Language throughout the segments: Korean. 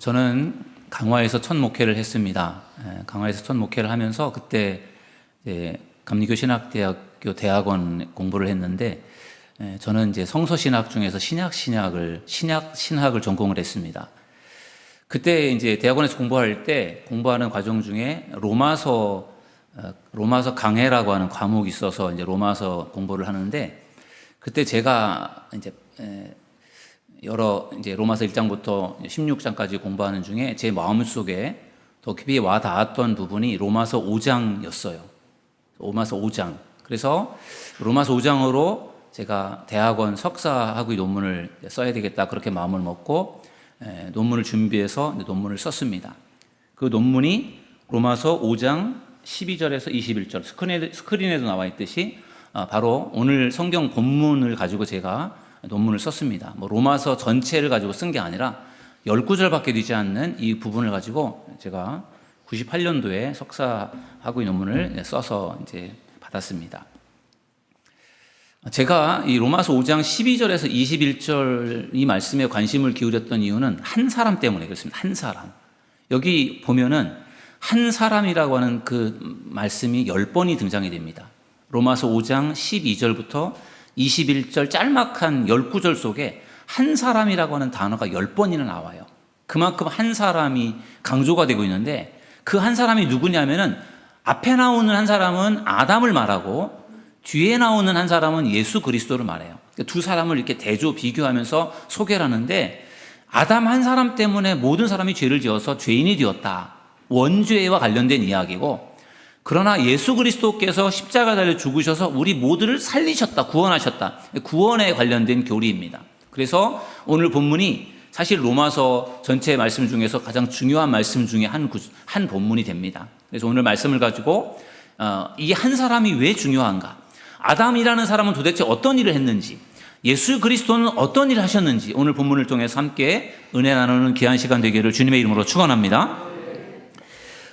저는 강화에서 첫 목회를 했습니다. 강화에서 첫 목회를 하면서 그때 이제 감리교 신학대학교 대학원 공부를 했는데, 저는 이제 성서신학 중에서 신학을 전공을 했습니다. 그때 이제 대학원에서 공부하는 과정 중에 로마서 강해라고 하는 과목이 있어서 이제 로마서 공부를 하는데, 그때 제가 이제 이제 로마서 1장부터 16장까지 공부하는 중에 제 마음속에 더 깊이 와 닿았던 부분이 로마서 5장이었어요. 로마서 5장. 그래서 로마서 5장으로 제가 대학원 석사학위 논문을 써야 되겠다, 그렇게 마음을 먹고 논문을 준비해서 논문을 썼습니다. 그 논문이 로마서 5장 12절에서 21절, 스크린에도 나와 있듯이 바로 오늘 성경 본문을 가지고 제가 논문을 썼습니다. 로마서 전체를 가지고 쓴 게 아니라 10구절밖에 되지 않는 이 부분을 가지고 제가 98년도에 석사학위 논문을 써서 이제 받았습니다. 제가 이 로마서 5장 12절에서 21절 이 말씀에 관심을 기울였던 이유는 한 사람 때문에 그렇습니다. 한 사람. 여기 보면은 한 사람이라고 하는 그 말씀이 10번이 등장이 됩니다. 로마서 5장 12절부터 21절 짤막한 10구절 속에 한 사람이라고 하는 단어가 10번이나 나와요. 그만큼 한 사람이 강조가 되고 있는데, 그 한 사람이 누구냐면은 앞에 나오는 한 사람은 아담을 말하고 뒤에 나오는 한 사람은 예수 그리스도를 말해요. 두 사람을 이렇게 대조 비교하면서 소개를 하는데, 아담 한 사람 때문에 모든 사람이 죄를 지어서 죄인이 되었다, 원죄와 관련된 이야기고, 그러나 예수 그리스도께서 십자가 달려 죽으셔서 우리 모두를 살리셨다, 구원하셨다, 구원에 관련된 교리입니다. 그래서 오늘 본문이 사실 로마서 전체 말씀 중에서 가장 중요한 말씀 중에 한 본문이 됩니다. 그래서 오늘 말씀을 가지고 이 한 사람이 왜 중요한가, 아담이라는 사람은 도대체 어떤 일을 했는지, 예수 그리스도는 어떤 일을 하셨는지 오늘 본문을 통해서 함께 은혜 나누는 귀한 시간 되기를 주님의 이름으로 축원합니다.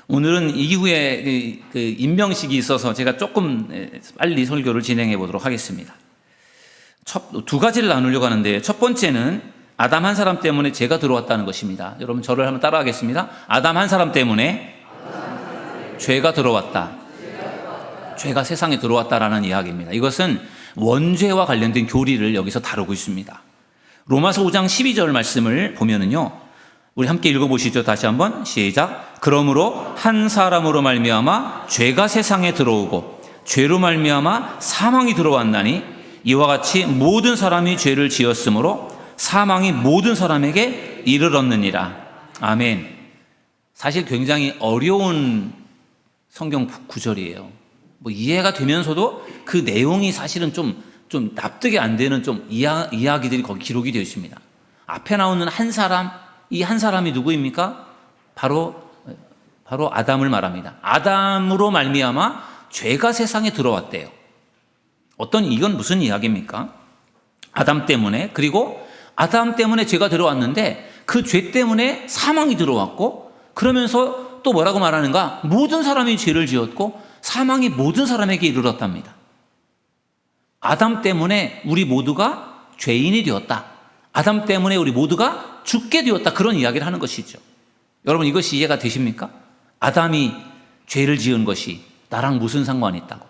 오늘은 이후에 그 임명식이 있어서 제가 조금 빨리 설교를 진행해 보도록 하겠습니다. 두 가지를 나누려고 하는데, 첫 번째는 아담 한 사람 때문에 죄가 들어왔다는 것입니다. 여러분 저를 한번 따라하겠습니다. 아담 한 사람 때문에 죄가 들어왔다. 죄가 세상에 들어왔다라는 이야기입니다. 이것은 원죄와 관련된 교리를 여기서 다루고 있습니다. 로마서 5장 12절 말씀을 보면은요, 우리 함께 읽어보시죠. 다시 한번 시작. 그러므로 한 사람으로 말미암아 죄가 세상에 들어오고 죄로 말미암아 사망이 들어왔나니, 이와 같이 모든 사람이 죄를 지었으므로 사망이 모든 사람에게 이르렀느니라. 아멘. 사실 굉장히 어려운 성경 구절이에요. 이해가 되면서도 그 내용이 사실은 좀 납득이 안 되는 이야기들이 거기 기록이 되어 있습니다. 앞에 나오는 한 사람, 이 한 사람이 누구입니까? 바로 아담을 말합니다. 아담으로 말미암아 죄가 세상에 들어왔대요. 이건 무슨 이야기입니까? 아담 때문에, 그리고 아담 때문에 죄가 들어왔는데 그 죄 때문에 사망이 들어왔고, 그러면서 또 뭐라고 말하는가? 모든 사람이 죄를 지었고 사망이 모든 사람에게 이르렀답니다. 아담 때문에 우리 모두가 죄인이 되었다. 아담 때문에 우리 모두가 죽게 되었다. 그런 이야기를 하는 것이죠. 여러분 이것이 이해가 되십니까? 아담이 죄를 지은 것이 나랑 무슨 상관이 있다고?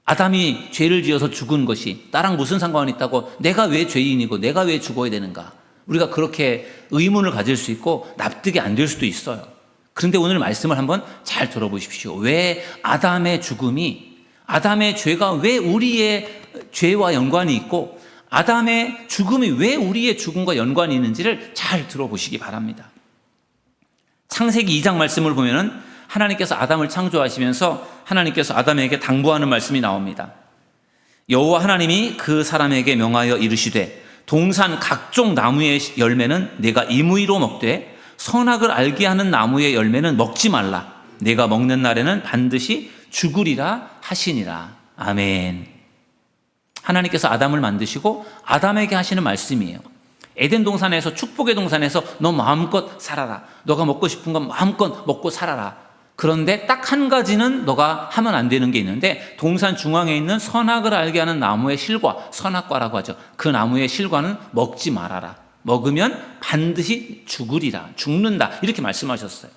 아담이 죄를 지어서 죽은 것이 나랑 무슨 상관이 있다고? 내가 왜 죄인이고 내가 왜 죽어야 되는가? 우리가 그렇게 의문을 가질 수 있고 납득이 안 될 수도 있어요. 그런데 오늘 말씀을 한번 잘 들어보십시오. 왜 아담의 죽음이, 아담의 죄가 왜 우리의 죄와 연관이 있고 아담의 죽음이 왜 우리의 죽음과 연관이 있는지를 잘 들어보시기 바랍니다. 창세기 2장 말씀을 보면은 하나님께서 아담을 창조하시면서 하나님께서 아담에게 당부하는 말씀이 나옵니다. 여호와 하나님이 그 사람에게 명하여 이르시되, 동산 각종 나무의 열매는 내가 임의로 먹되 선악을 알게 하는 나무의 열매는 먹지 말라. 내가 먹는 날에는 반드시 죽으리라 하시니라. 아멘. 하나님께서 아담을 만드시고 아담에게 하시는 말씀이에요. 에덴 동산에서, 축복의 동산에서 너 마음껏 살아라. 너가 먹고 싶은 건 마음껏 먹고 살아라. 그런데 딱 한 가지는 너가 하면 안 되는 게 있는데, 동산 중앙에 있는 선악을 알게 하는 나무의 실과, 선악과라고 하죠. 그 나무의 실과는 먹지 말아라. 먹으면 반드시 죽으리라, 죽는다, 이렇게 말씀하셨어요.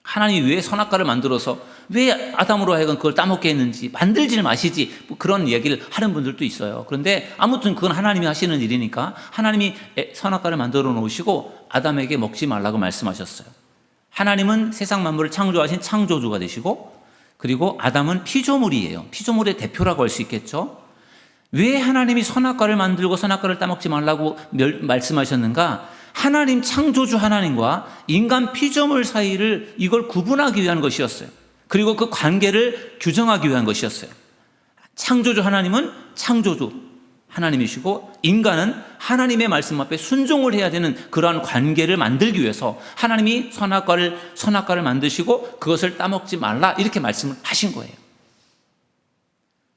하나님이 왜 선악과를 만들어서 왜 아담으로 하여금 그걸 따먹게 했는지, 만들질 마시지, 뭐 그런 얘기를 하는 분들도 있어요. 그런데 아무튼 그건 하나님이 하시는 일이니까 하나님이 선악과를 만들어 놓으시고 아담에게 먹지 말라고 말씀하셨어요. 하나님은 세상 만물을 창조하신 창조주가 되시고, 그리고 아담은 피조물이에요. 피조물의 대표라고 할 수 있겠죠. 왜 하나님이 선악과를 만들고 선악과를 따먹지 말라고 말씀하셨는가? 하나님, 창조주 하나님과 인간 피조물 사이를 이걸 구분하기 위한 것이었어요. 그리고 그 관계를 규정하기 위한 것이었어요. 창조주 하나님은 창조주 하나님이시고, 인간은 하나님의 말씀 앞에 순종을 해야 되는 그러한 관계를 만들기 위해서 하나님이 선악과를 만드시고 그것을 따먹지 말라, 이렇게 말씀을 하신 거예요.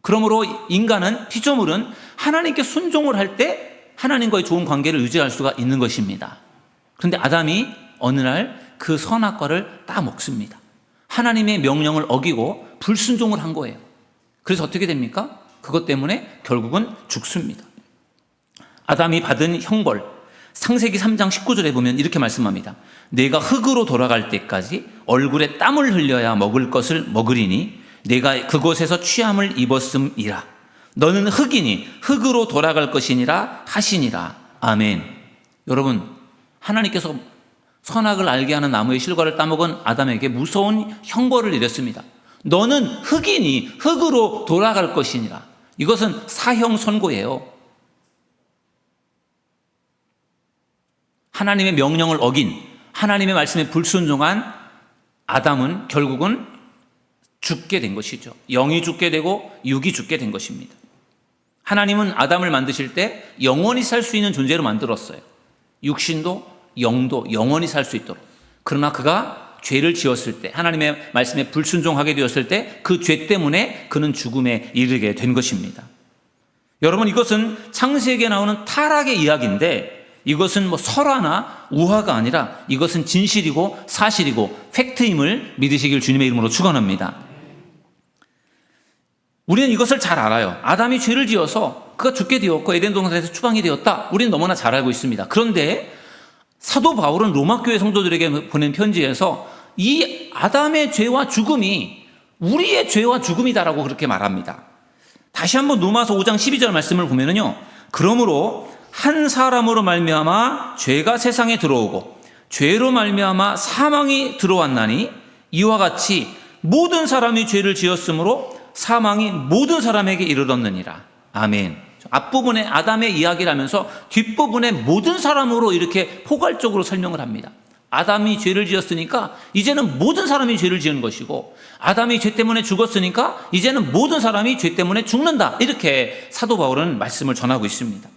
그러므로 인간은, 피조물은 하나님께 순종을 할 때 하나님과의 좋은 관계를 유지할 수가 있는 것입니다. 그런데 아담이 어느 날 그 선악과를 따먹습니다. 하나님의 명령을 어기고 불순종을 한 거예요. 그래서 어떻게 됩니까? 그것 때문에 결국은 죽습니다. 아담이 받은 형벌, 창세기 3장 19절에 보면 이렇게 말씀합니다. 내가 흙으로 돌아갈 때까지 얼굴에 땀을 흘려야 먹을 것을 먹으리니 내가 그곳에서 취함을 입었음이라. 너는 흙이니 흙으로 돌아갈 것이니라 하시니라. 아멘. 여러분, 하나님께서 선악을 알게 하는 나무의 실과를 따먹은 아담에게 무서운 형벌을 내렸습니다. 너는 흙이니 흙으로 돌아갈 것이니라. 이것은 사형 선고예요. 하나님의 명령을 어긴, 하나님의 말씀에 불순종한 아담은 결국은 죽게 된 것이죠. 영이 죽게 되고 육이 죽게 된 것입니다. 하나님은 아담을 만드실 때 영원히 살 수 있는 존재로 만들었어요. 육신도 영도 영원히 살 수 있도록. 그러나 그가 죄를 지었을 때, 하나님의 말씀에 불순종하게 되었을 때 그 죄 때문에 그는 죽음에 이르게 된 것입니다. 여러분, 이것은 창세기에 나오는 타락의 이야기인데 이것은 뭐 설화나 우화가 아니라 이것은 진실이고 사실이고 팩트임을 믿으시길 주님의 이름으로 축원합니다. 우리는 이것을 잘 알아요. 아담이 죄를 지어서 그가 죽게 되었고 에덴 동산에서 추방이 되었다. 우리는 너무나 잘 알고 있습니다. 그런데 사도 바울은 로마 교회 성도들에게 보낸 편지에서 이 아담의 죄와 죽음이 우리의 죄와 죽음이다라고 그렇게 말합니다. 다시 한번 로마서 5장 12절 말씀을 보면은요. 그러므로 한 사람으로 말미암아 죄가 세상에 들어오고 죄로 말미암아 사망이 들어왔나니 이와 같이 모든 사람이 죄를 지었으므로 사망이 모든 사람에게 이르렀느니라. 아멘. 앞부분에 아담의 이야기를 하면서 뒷부분에 모든 사람으로 이렇게 포괄적으로 설명을 합니다. 아담이 죄를 지었으니까 이제는 모든 사람이 죄를 지은 것이고, 아담이 죄 때문에 죽었으니까 이제는 모든 사람이 죄 때문에 죽는다. 이렇게 사도 바울은 말씀을 전하고 있습니다.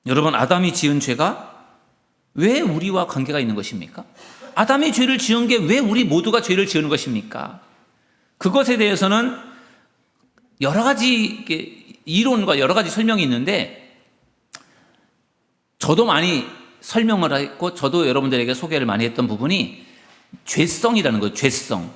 여러분, 아담이 지은 죄가 왜 우리와 관계가 있는 것입니까? 아담이 죄를 지은 게 왜 우리 모두가 죄를 지은 것입니까? 그것에 대해서는 여러 가지 이론과 여러 가지 설명이 있는데, 저도 많이 설명을 했고 저도 여러분들에게 소개를 많이 했던 부분이 죄성이라는 거예요. 죄성.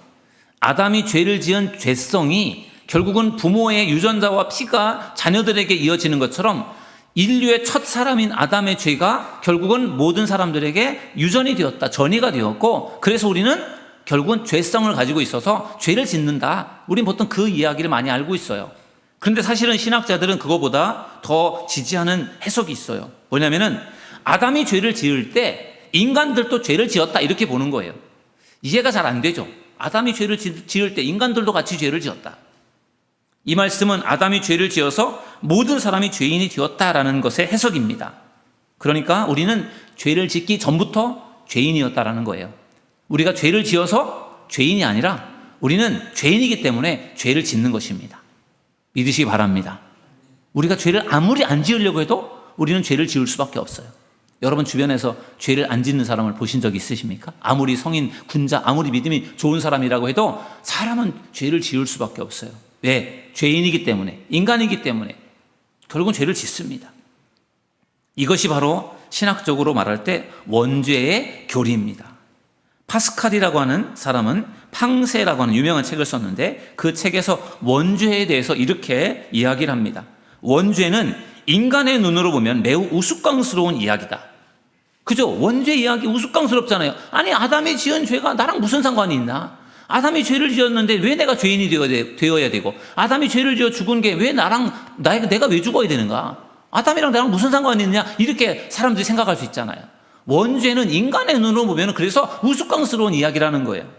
아담이 죄를 지은 죄성이 결국은 부모의 유전자와 피가 자녀들에게 이어지는 것처럼 인류의 첫 사람인 아담의 죄가 결국은 모든 사람들에게 유전이 되었다, 전이가 되었고, 그래서 우리는 결국은 죄성을 가지고 있어서 죄를 짓는다. 우린 보통 그 이야기를 많이 알고 있어요. 그런데 사실은 신학자들은 그거보다 더 지지하는 해석이 있어요. 뭐냐면은 아담이 죄를 지을 때 인간들도 죄를 지었다, 이렇게 보는 거예요. 이해가 잘 안 되죠. 아담이 죄를 지을 때 인간들도 같이 죄를 지었다. 이 말씀은 아담이 죄를 지어서 모든 사람이 죄인이 되었다라는 것의 해석입니다. 그러니까 우리는 죄를 짓기 전부터 죄인이었다라는 거예요. 우리가 죄를 지어서 죄인이 아니라 우리는 죄인이기 때문에 죄를 짓는 것입니다. 믿으시기 바랍니다. 우리가 죄를 아무리 안 지으려고 해도 우리는 죄를 지을 수밖에 없어요. 여러분 주변에서 죄를 안 짓는 사람을 보신 적 있으십니까? 아무리 성인, 군자, 아무리 믿음이 좋은 사람이라고 해도 사람은 죄를 지을 수밖에 없어요. 왜? 죄인이기 때문에, 인간이기 때문에 결국은 죄를 짓습니다. 이것이 바로 신학적으로 말할 때 원죄의 교리입니다. 파스칼이라고 하는 사람은 팡세라고 하는 유명한 책을 썼는데 그 책에서 원죄에 대해서 이렇게 이야기를 합니다. 원죄는 인간의 눈으로 보면 매우 우스꽝스러운 이야기다. 그죠? 원죄 이야기 우스꽝스럽잖아요. 아니, 아담이 지은 죄가 나랑 무슨 상관이 있나? 아담이 죄를 지었는데 왜 내가 죄인이 되어야 되고, 아담이 죄를 지어 죽은 게 왜 내가 왜 죽어야 되는가? 아담이랑 나랑 무슨 상관이 있냐? 이렇게 사람들이 생각할 수 있잖아요. 원죄는 인간의 눈으로 보면 그래서 우스꽝스러운 이야기라는 거예요.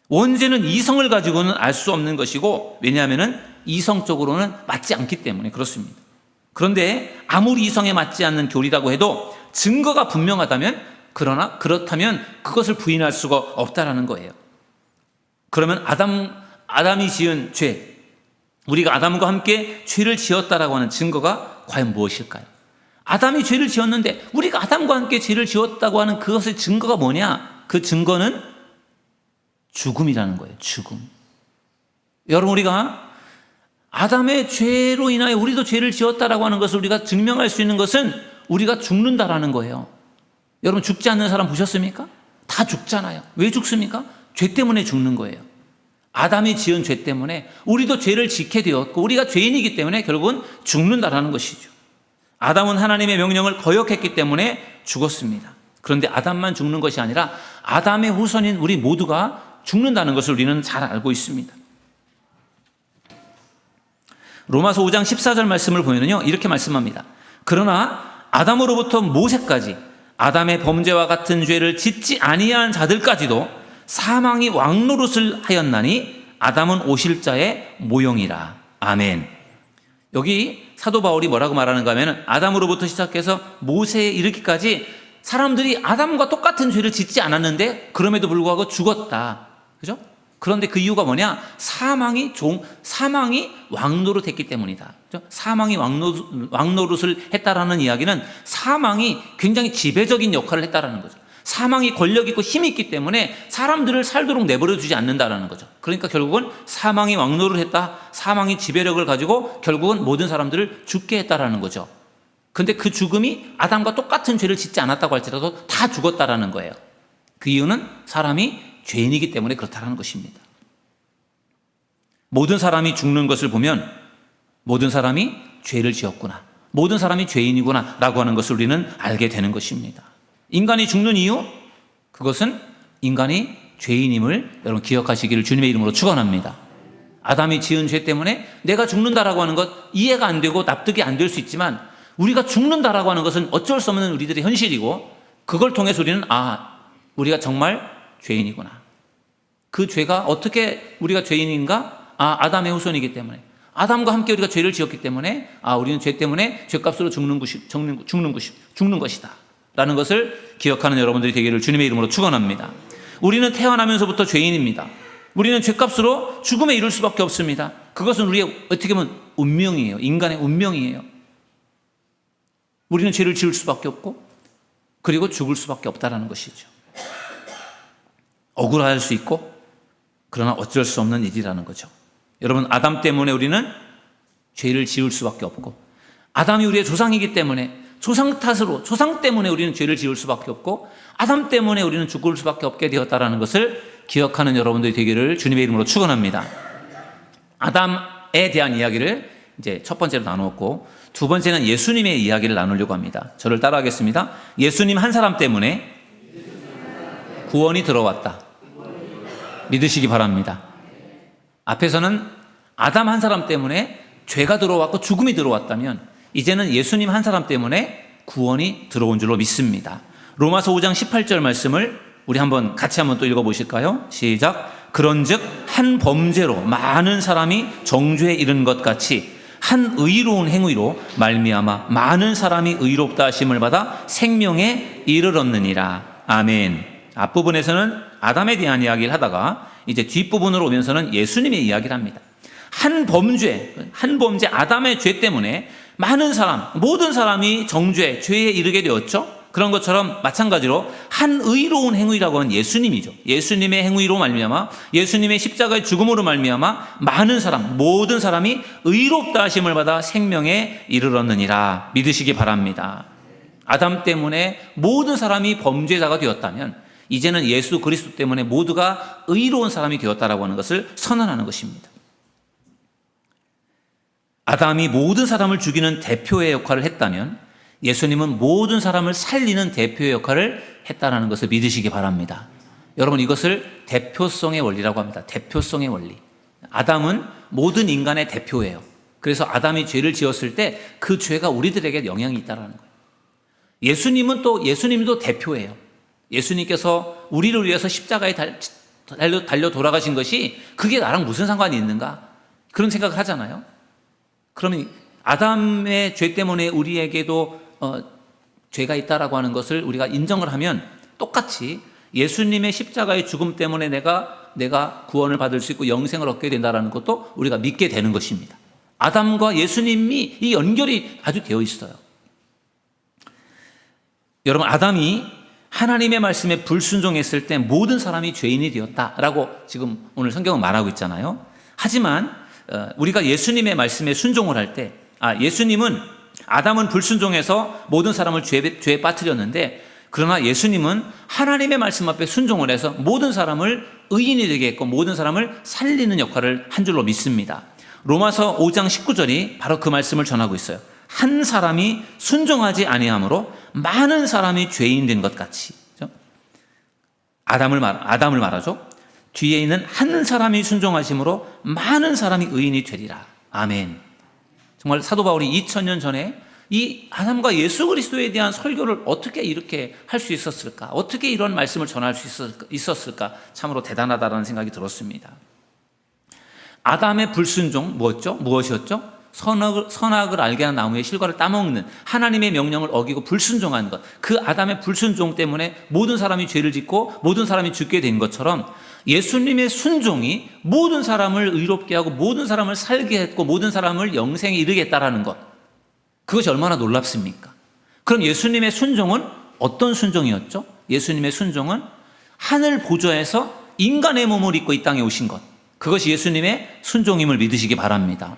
원죄는 이성을 가지고는 알 수 없는 것이고, 왜냐하면 이성적으로는 맞지 않기 때문에 그렇습니다. 그런데 아무리 이성에 맞지 않는 교리라고 해도 증거가 분명하다면, 그렇다면 그것을 부인할 수가 없다라는 거예요. 그러면 아담이 지은 죄, 우리가 아담과 함께 죄를 지었다라고 하는 증거가 과연 무엇일까요? 아담이 죄를 지었는데 우리가 아담과 함께 죄를 지었다고 하는 그것의 증거가 뭐냐? 그 증거는 죽음이라는 거예요. 죽음. 여러분, 우리가 아담의 죄로 인하여 우리도 죄를 지었다라고 하는 것을 우리가 증명할 수 있는 것은 우리가 죽는다라는 거예요. 여러분, 죽지 않는 사람 보셨습니까? 다 죽잖아요. 왜 죽습니까? 죄 때문에 죽는 거예요. 아담이 지은 죄 때문에 우리도 죄를 짓게 되었고, 우리가 죄인이기 때문에 결국은 죽는다라는 것이죠. 아담은 하나님의 명령을 거역했기 때문에 죽었습니다. 그런데 아담만 죽는 것이 아니라 아담의 후손인 우리 모두가 죽는다는 것을 우리는 잘 알고 있습니다. 로마서 5장 14절 말씀을 보면요, 이렇게 말씀합니다. 그러나 아담으로부터 모세까지 아담의 범죄와 같은 죄를 짓지 아니한 자들까지도 사망이 왕노릇을 하였나니 아담은 오실 자의 모형이라. 아멘. 여기 사도 바울이 뭐라고 말하는가 하면, 아담으로부터 시작해서 모세에 이르기까지 사람들이 아담과 똑같은 죄를 짓지 않았는데 그럼에도 불구하고 죽었다. 그죠? 그런데 그 이유가 뭐냐? 사망이 왕노릇했기 때문이다. 그죠? 사망이 왕노릇을 했다라는 이야기는 사망이 굉장히 지배적인 역할을 했다라는 거죠. 사망이 권력 있고 힘이 있기 때문에 사람들을 살도록 내버려 두지 않는다라는 거죠. 그러니까 결국은 사망이 왕노를 했다, 사망이 지배력을 가지고 결국은 모든 사람들을 죽게 했다라는 거죠. 근데 그 죽음이 아담과 똑같은 죄를 짓지 않았다고 할지라도 다 죽었다라는 거예요. 그 이유는 사람이 죄인이기 때문에 그렇다라는 것입니다. 모든 사람이 죽는 것을 보면 모든 사람이 죄를 지었구나, 모든 사람이 죄인이구나 라고 하는 것을 우리는 알게 되는 것입니다. 인간이 죽는 이유, 그것은 인간이 죄인임을 여러분 기억하시기를 주님의 이름으로 축원합니다. 아담이 지은 죄 때문에 내가 죽는다라고 하는 것 이해가 안 되고 납득이 안 될 수 있지만, 우리가 죽는다라고 하는 것은 어쩔 수 없는 우리들의 현실이고, 그걸 통해서 우리는 우리가 정말 죄인이구나. 그 죄가 어떻게 우리가 죄인인가? 아담의 후손이기 때문에, 아담과 함께 우리가 죄를 지었기 때문에 우리는 죄 때문에 죄값으로 죽는 것이다 라는 것을 기억하는 여러분들이 되기를 주님의 이름으로 축원합니다. 우리는 태어나면서부터 죄인입니다. 우리는 죄값으로 죽음에 이를 수밖에 없습니다. 그것은 우리의 어떻게 보면 운명이에요. 인간의 운명이에요. 우리는 죄를 지을 수밖에 없고, 그리고 죽을 수밖에 없다라는 것이죠. 억울할 수 있고, 그러나 어쩔 수 없는 일이라는 거죠. 여러분, 아담 때문에 우리는 죄를 지을 수밖에 없고, 아담이 우리의 조상이기 때문에 조상 때문에 우리는 죄를 지을 수밖에 없고, 아담 때문에 우리는 죽을 수밖에 없게 되었다라는 것을 기억하는 여러분들이 되기를 주님의 이름으로 축원합니다. 아담에 대한 이야기를 이제 첫 번째로 나누었고, 두 번째는 예수님의 이야기를 나누려고 합니다. 저를 따라하겠습니다. 예수님 한 사람 때문에 구원이 들어왔다. 믿으시기 바랍니다. 앞에서는 아담 한 사람 때문에 죄가 들어왔고 죽음이 들어왔다면, 이제는 예수님 한 사람 때문에 구원이 들어온 줄로 믿습니다. 로마서 5장 18절 말씀을 우리 같이 한번 또 읽어보실까요? 시작. 그런즉 한 범죄로 많은 사람이 정죄에 이른 것 같이 한 의로운 행위로 말미암아 많은 사람이 의롭다 하심을 받아 생명에 이르렀느니라. 아멘. 앞부분에서는 아담에 대한 이야기를 하다가 이제 뒷부분으로 오면서는 예수님의 이야기를 합니다. 한 범죄 아담의 죄 때문에 모든 사람이 정죄, 죄에 이르게 되었죠. 그런 것처럼 마찬가지로 한 의로운 행위라고 하는 예수님이죠. 예수님의 행위로 말미암아, 예수님의 십자가의 죽음으로 말미암아 모든 사람이 의롭다 하심을 받아 생명에 이르렀느니라. 믿으시기 바랍니다. 아담 때문에 모든 사람이 범죄자가 되었다면, 이제는 예수 그리스도 때문에 모두가 의로운 사람이 되었다라고 하는 것을 선언하는 것입니다. 아담이 모든 사람을 죽이는 대표의 역할을 했다면 예수님은 모든 사람을 살리는 대표의 역할을 했다는 것을 믿으시기 바랍니다. 여러분, 이것을 대표성의 원리라고 합니다. 대표성의 원리. 아담은 모든 인간의 대표예요. 그래서 아담이 죄를 지었을 때 그 죄가 우리들에게 영향이 있다는 거예요. 예수님도 대표예요. 예수님께서 우리를 위해서 십자가에 달려 돌아가신 것이 그게 나랑 무슨 상관이 있는가? 그런 생각을 하잖아요. 그러면 아담의 죄 때문에 우리에게도 죄가 있다라고 하는 것을 우리가 인정을 하면 똑같이 예수님의 십자가의 죽음 때문에 내가 구원을 받을 수 있고 영생을 얻게 된다는 것도 우리가 믿게 되는 것입니다. 아담과 예수님이 이 연결이 아주 되어 있어요. 여러분, 아담이 하나님의 말씀에 불순종했을 때 모든 사람이 죄인이 되었다라고 지금 오늘 성경은 말하고 있잖아요. 하지만 우리가 예수님의 말씀에 순종을 할 때 아담은 불순종해서 모든 사람을 죄에 빠뜨렸는데, 그러나 예수님은 하나님의 말씀 앞에 순종을 해서 모든 사람을 의인이 되게 했고 모든 사람을 살리는 역할을 한 줄로 믿습니다. 로마서 5장 19절이 바로 그 말씀을 전하고 있어요. 한 사람이 순종하지 아니함으로 많은 사람이 죄인 된 것 같이. 아담을 말하죠. 뒤에 있는 한 사람이 순종하심으로 많은 사람이 의인이 되리라. 아멘. 정말 사도 바울이 2000년 전에 이 아담과 예수 그리스도에 대한 설교를 어떻게 이렇게 할 수 있었을까? 어떻게 이런 말씀을 전할 수 있었을까? 참으로 대단하다는 생각이 들었습니다. 아담의 불순종 무엇이었죠? 선악을 알게 하는 나무의 실과를 따먹는 하나님의 명령을 어기고 불순종한 것. 그 아담의 불순종 때문에 모든 사람이 죄를 짓고 모든 사람이 죽게 된 것처럼 예수님의 순종이 모든 사람을 의롭게 하고 모든 사람을 살게 했고 모든 사람을 영생에 이르게 했다라는 것. 그것이 얼마나 놀랍습니까? 그럼 예수님의 순종은 어떤 순종이었죠? 예수님의 순종은 하늘 보좌에서 인간의 몸을 입고 이 땅에 오신 것. 그것이 예수님의 순종임을 믿으시기 바랍니다.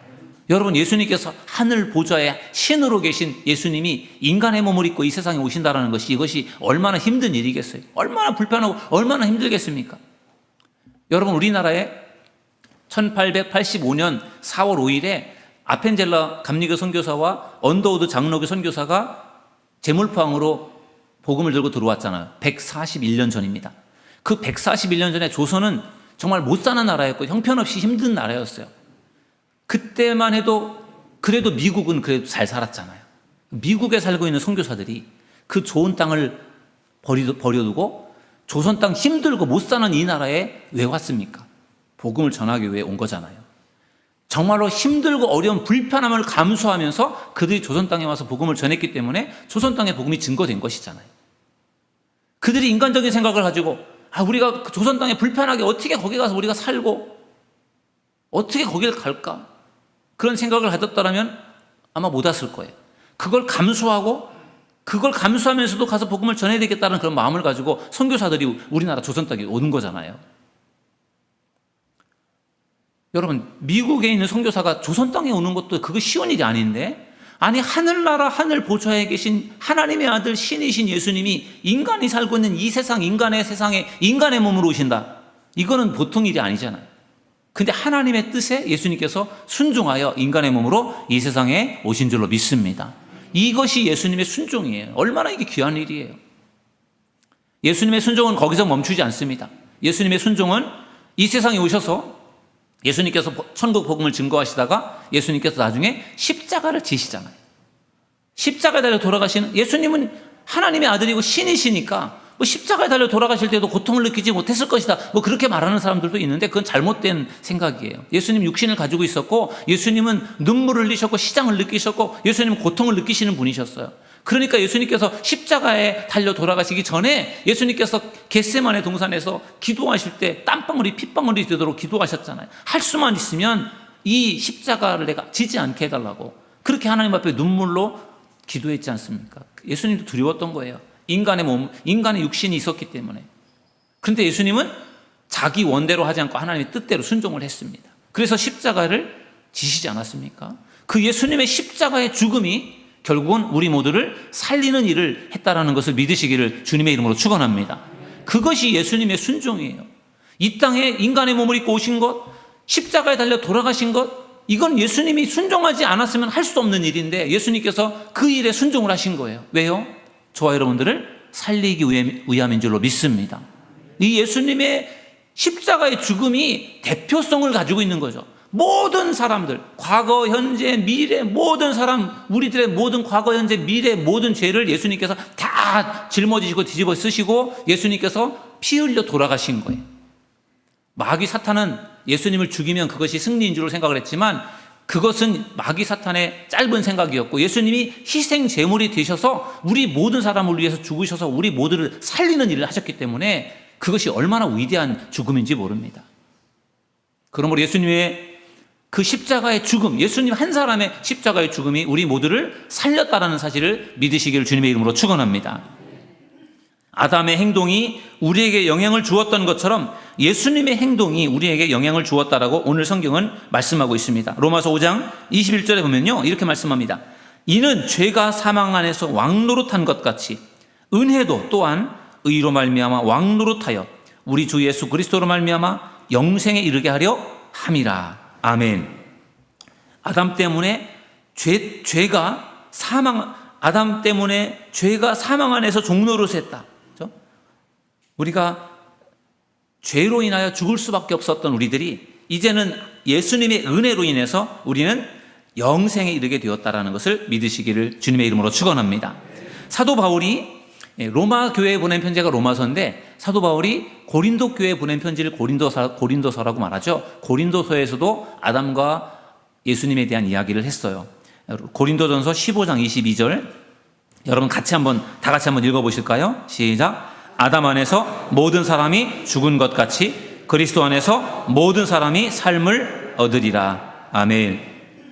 여러분, 예수님께서 하늘 보좌에 신으로 계신 예수님이 인간의 몸을 입고 이 세상에 오신다는 것이 이것이 얼마나 힘든 일이겠어요? 얼마나 불편하고 얼마나 힘들겠습니까? 여러분, 우리나라에 1885년 4월 5일에 아펜젤라 감리교 선교사와 언더우드 장로교 선교사가 제물포항으로 복음을 들고 들어왔잖아요. 141년 전입니다. 그 141년 전에 조선은 정말 못 사는 나라였고 형편없이 힘든 나라였어요. 그때만 해도 그래도 미국은 그래도 잘 살았잖아요. 미국에 살고 있는 선교사들이 그 좋은 땅을 버려두고 조선 땅 힘들고 못 사는 이 나라에 왜 왔습니까? 복음을 전하기 위해 온 거잖아요. 정말로 힘들고 어려운 불편함을 감수하면서 그들이 조선 땅에 와서 복음을 전했기 때문에 조선 땅의 복음이 증거된 것이잖아요. 그들이 인간적인 생각을 가지고 우리가 조선 땅에 불편하게 어떻게 거기 가서 우리가 살고 어떻게 거기를 갈까? 그런 생각을 가졌더라면 아마 못 왔을 거예요. 그걸 감수하면서도 가서 복음을 전해야 되겠다는 그런 마음을 가지고 선교사들이 우리나라 조선 땅에 오는 거잖아요. 여러분, 미국에 있는 선교사가 조선 땅에 오는 것도 그거 쉬운 일이 아닌데, 아니 하늘나라 하늘 보좌에 계신 하나님의 아들 신이신 예수님이 인간이 살고 있는 이 세상, 인간의 세상에 인간의 몸으로 오신다. 이거는 보통 일이 아니잖아요. 근데 하나님의 뜻에 예수님께서 순종하여 인간의 몸으로 이 세상에 오신 줄로 믿습니다. 이것이 예수님의 순종이에요. 얼마나 이게 귀한 일이에요. 예수님의 순종은 거기서 멈추지 않습니다. 예수님의 순종은 이 세상에 오셔서 예수님께서 천국 복음을 증거하시다가 예수님께서 나중에 십자가를 지시잖아요. 십자가에 달려 돌아가시는, 예수님은 하나님의 아들이고 신이시니까 십자가에 달려 돌아가실 때도 고통을 느끼지 못했을 것이다. 그렇게 말하는 사람들도 있는데 그건 잘못된 생각이에요. 예수님 육신을 가지고 있었고 예수님은 눈물을 흘리셨고 시장을 느끼셨고 예수님은 고통을 느끼시는 분이셨어요. 그러니까 예수님께서 십자가에 달려 돌아가시기 전에 예수님께서 겟세마네 동산에서 기도하실 때 땀방울이 핏방울이 되도록 기도하셨잖아요. 할 수만 있으면 이 십자가를 내가 지지 않게 해달라고 그렇게 하나님 앞에 눈물로 기도했지 않습니까? 예수님도 두려웠던 거예요. 인간의 몸, 인간의 육신이 있었기 때문에. 그런데 예수님은 자기 원대로 하지 않고 하나님의 뜻대로 순종을 했습니다. 그래서 십자가를 지시지 않았습니까? 그 예수님의 십자가의 죽음이 결국은 우리 모두를 살리는 일을 했다라는 것을 믿으시기를 주님의 이름으로 축원합니다. 그것이 예수님의 순종이에요. 이 땅에 인간의 몸을 입고 오신 것, 십자가에 달려 돌아가신 것, 이건 예수님이 순종하지 않았으면 할 수 없는 일인데 예수님께서 그 일에 순종을 하신 거예요. 왜요? 저와 여러분들을 살리기 위함인 줄로 믿습니다. 이 예수님의 십자가의 죽음이 대표성을 가지고 있는 거죠. 모든 사람들, 과거, 현재, 미래, 모든 사람, 우리들의 모든 과거, 현재, 미래, 모든 죄를 예수님께서 다 짊어지시고 뒤집어 쓰시고 예수님께서 피 흘려 돌아가신 거예요. 마귀 사탄은 예수님을 죽이면 그것이 승리인 줄로 생각을 했지만 그것은 마귀 사탄의 짧은 생각이었고 예수님이 희생 제물이 되셔서 우리 모든 사람을 위해서 죽으셔서 우리 모두를 살리는 일을 하셨기 때문에 그것이 얼마나 위대한 죽음인지 모릅니다. 그러므로 예수님의 그 십자가의 죽음, 예수님 한 사람의 십자가의 죽음이 우리 모두를 살렸다는 사실을 믿으시기를 주님의 이름으로 축원합니다. 아담의 행동이 우리에게 영향을 주었던 것처럼 예수님의 행동이 우리에게 영향을 주었다라고 오늘 성경은 말씀하고 있습니다. 로마서 5장 21절에 보면요, 이렇게 말씀합니다. 이는 죄가 사망 안에서 왕노릇한 것 같이 은혜도 또한 의로 말미암아 왕노릇하여 우리 주 예수 그리스도로 말미암아 영생에 이르게 하려 함이라. 아멘. 아담 때문에 죄가 사망 안에서 종노릇했다. 그렇죠? 우리가 죄로 인하여 죽을 수밖에 없었던 우리들이 이제는 예수님의 은혜로 인해서 우리는 영생에 이르게 되었다라는 것을 믿으시기를 주님의 이름으로 축원합니다. 사도 바울이 로마 교회에 보낸 편지가 로마서인데 사도 바울이 고린도 교회에 보낸 편지를 고린도서라고 말하죠. 고린도서에서도 아담과 예수님에 대한 이야기를 했어요. 고린도전서 15장 22절 여러분 다 같이 한번 읽어보실까요? 시작. 아담 안에서 모든 사람이 죽은 것 같이 그리스도 안에서 모든 사람이 삶을 얻으리라. 아멘.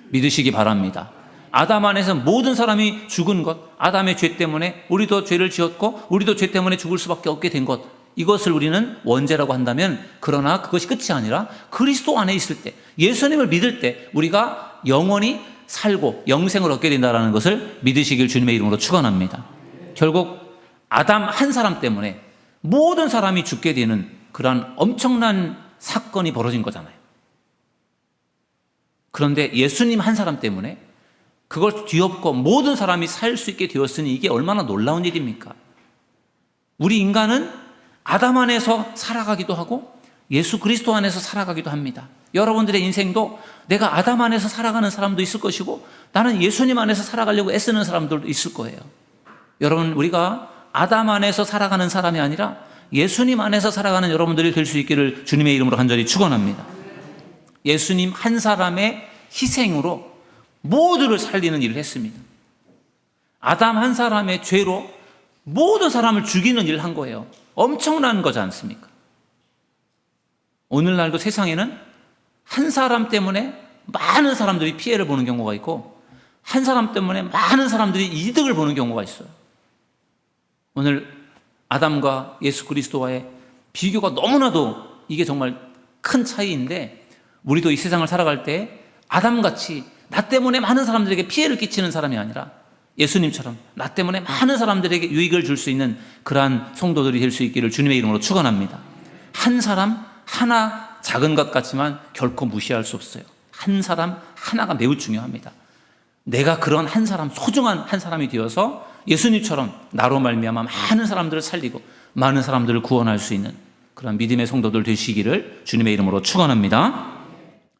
믿으시기 바랍니다. 아담 안에서 모든 사람이 죽은 것, 아담의 죄 때문에 우리도 죄를 지었고 우리도 죄 때문에 죽을 수밖에 없게 된 것, 이것을 우리는 원죄라고 한다면, 그러나 그것이 끝이 아니라 그리스도 안에 있을 때, 예수님을 믿을 때 우리가 영원히 살고 영생을 얻게 된다는 것을 믿으시길 주님의 이름으로 축원합니다. 결국 아담 한 사람 때문에 모든 사람이 죽게 되는 그러한 엄청난 사건이 벌어진 거잖아요. 그런데 예수님 한 사람 때문에 그걸 뒤엎고 모든 사람이 살 수 있게 되었으니 이게 얼마나 놀라운 일입니까? 우리 인간은 아담 안에서 살아가기도 하고 예수 그리스도 안에서 살아가기도 합니다. 여러분들의 인생도 내가 아담 안에서 살아가는 사람도 있을 것이고 나는 예수님 안에서 살아가려고 애쓰는 사람들도 있을 거예요. 여러분, 우리가 아담 안에서 살아가는 사람이 아니라 예수님 안에서 살아가는 여러분들이 될 수 있기를 주님의 이름으로 간절히 축원합니다. 예수님 한 사람의 희생으로 모두를 살리는 일을 했습니다. 아담 한 사람의 죄로 모든 사람을 죽이는 일을 한 거예요. 엄청난 거지 않습니까? 오늘날도 세상에는 한 사람 때문에 많은 사람들이 피해를 보는 경우가 있고 한 사람 때문에 많은 사람들이 이득을 보는 경우가 있어요. 오늘 아담과 예수 그리스도와의 비교가 너무나도 이게 정말 큰 차이인데, 우리도 이 세상을 살아갈 때 아담같이 나 때문에 많은 사람들에게 피해를 끼치는 사람이 아니라 예수님처럼 나 때문에 많은 사람들에게 유익을 줄 수 있는 그러한 성도들이 될 수 있기를 주님의 이름으로 축원합니다. 한 사람 하나 작은 것 같지만 결코 무시할 수 없어요. 한 사람 하나가 매우 중요합니다. 내가 그런 한 사람, 소중한 한 사람이 되어서 예수님처럼 나로 말미암아 많은 사람들을 살리고 많은 사람들을 구원할 수 있는 그런 믿음의 성도들 되시기를 주님의 이름으로 축원합니다.